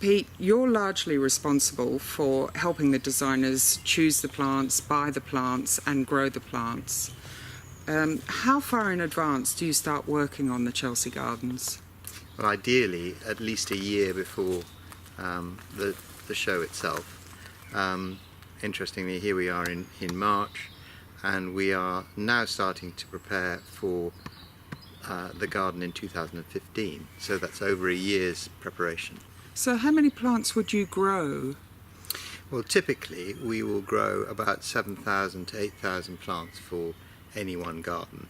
Pete, you're largely responsible for helping the designers choose the plants, buy the plants and grow the plants. How far in advance do you start working on the Chelsea gardens? Well, ideally, at least a year before the show itself. Interestingly, here we are in March, and we are now starting to prepare for the garden in 2015, so that's over a year's preparation. So how many plants would you grow? Well, typically we will grow about 7,000 to 8,000 plants for any one garden.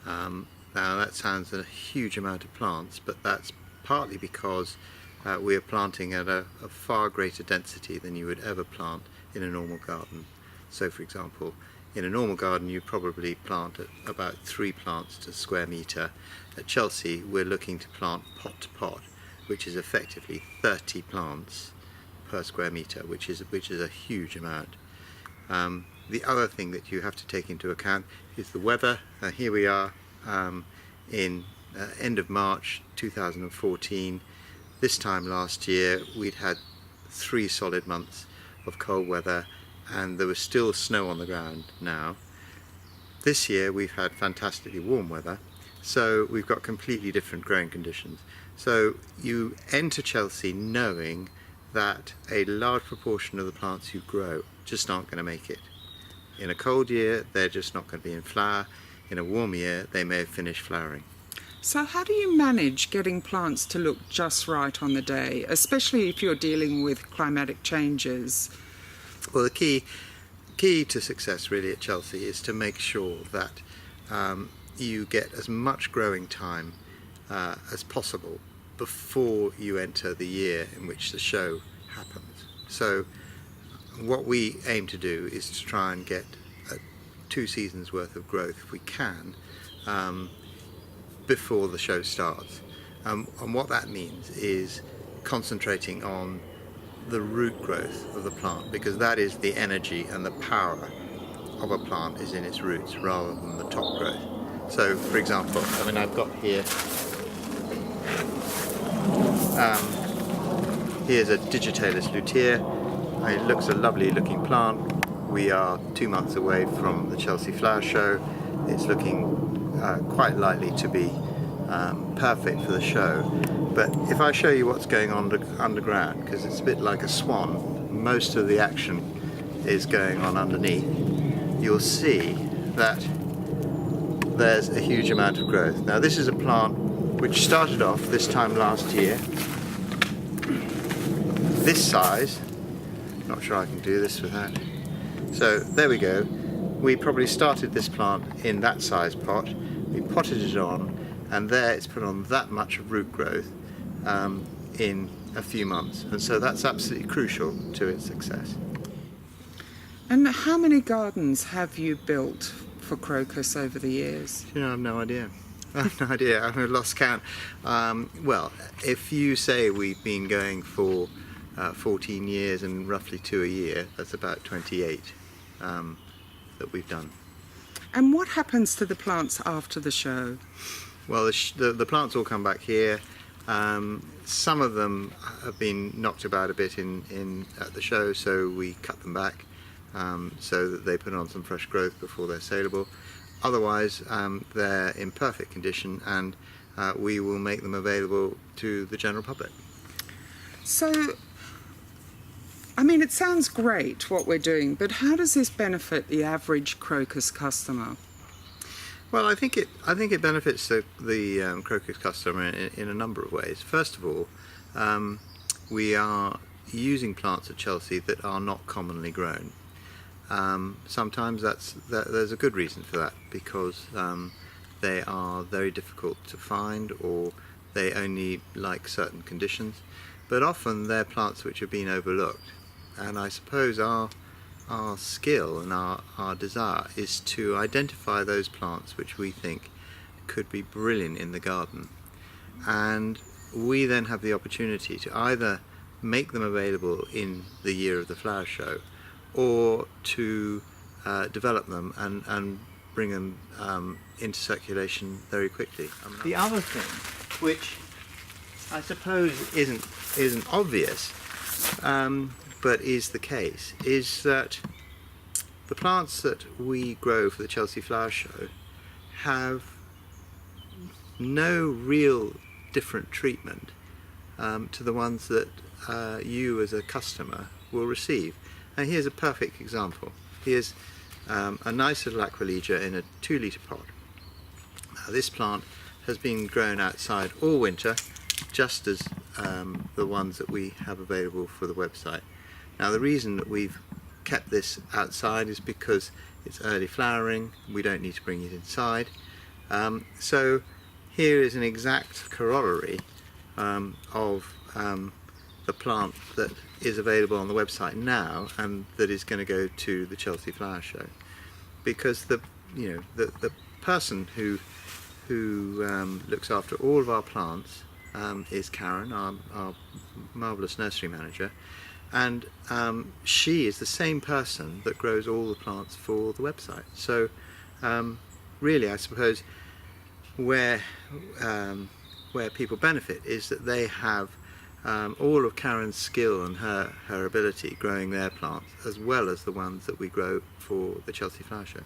Now that sounds a huge amount of plants, but that's partly because we are planting at a far greater density than you would ever plant in a normal garden. So for example, in a normal garden you probably plant at about 3 plants to square metre. At Chelsea we're looking to plant pot to pot, which is effectively 30 plants per square metre, which is a huge amount. The other thing that you have to take into account is the weather. Here we are in end of March 2014. This time last year we'd had 3 solid months of cold weather, and there was still snow on the ground now. This year we've had fantastically warm weather, so we've got completely different growing conditions. So you enter Chelsea knowing that a large proportion of the plants you grow just aren't going to make it. In a cold year they're just not going to be in flower. In a warm year they may have finished flowering. So how do you manage getting plants to look just right on the day, especially if you're dealing with climatic changes? Well, the key to success really at Chelsea is to make sure that you get as much growing time as possible before you enter the year in which the show happens. So what we aim to do is to try and get 2 seasons worth of growth, if we can, before the show starts. And what that means is concentrating on the root growth of the plant, because that is the energy and the power of a plant is in its roots rather than the top growth. So for example, I mean, I've got here here's a Digitalis lutea. It looks a lovely looking plant. We are 2 months away from the Chelsea Flower Show. It's looking quite likely to be perfect for the show. But if I show you what's going on underground, because it's a bit like a swan, most of the action is going on underneath, you'll see that there's a huge amount of growth. Now this is a plant which started off this time last year, this size. Not sure I can do this with that. So there we go. We probably started this plant in that size pot. We potted it on, and there it's put on that much of root growth in a few months, and so that's absolutely crucial to its success. And how many gardens have you built for Crocus over the years? You know, I have no idea. I have no idea. I've lost count. Well, if you say we've been going for 14 years and roughly 2 a year, that's about 28 that we've done. And what happens to the plants after the show? Well, the plants all come back here. Some of them have been knocked about a bit at the show, so we cut them back so that they put on some fresh growth before they're saleable. Otherwise, they're in perfect condition, and we will make them available to the general public. So, I mean, it sounds great what we're doing, but how does this benefit the average Crocus customer? Well, I think it benefits the Crocus customer in a number of ways. First of all, we are using plants at Chelsea that are not commonly grown. Sometimes there's a good reason for that, because they are very difficult to find, or they only like certain conditions. But often they're plants which have been overlooked, and I suppose our skill and our desire is to identify those plants which we think could be brilliant in the garden, and we then have the opportunity to either make them available in the year of the flower show, or to develop them and bring them into circulation very quickly. The other thing which I suppose isn't obvious, but is the case, is that the plants that we grow for the Chelsea Flower Show have no real different treatment to the ones that you as a customer will receive. And here's a perfect example. Here's a nice little Aquilegia in a 2-litre pot. Now this plant has been grown outside all winter, just as the ones that we have available for the website. Now the reason that we've kept this outside is because it's early flowering, we don't need to bring it inside. So here is an exact corollary of the plant that is available on the website now and that is going to go to the Chelsea Flower Show, because the person who looks after all of our plants is Karen, our marvellous nursery manager, and she is the same person that grows all the plants for the website. So really, I suppose where people benefit is that they have all of Karen's skill and her ability growing their plants, as well as the ones that we grow for the Chelsea Flower Show.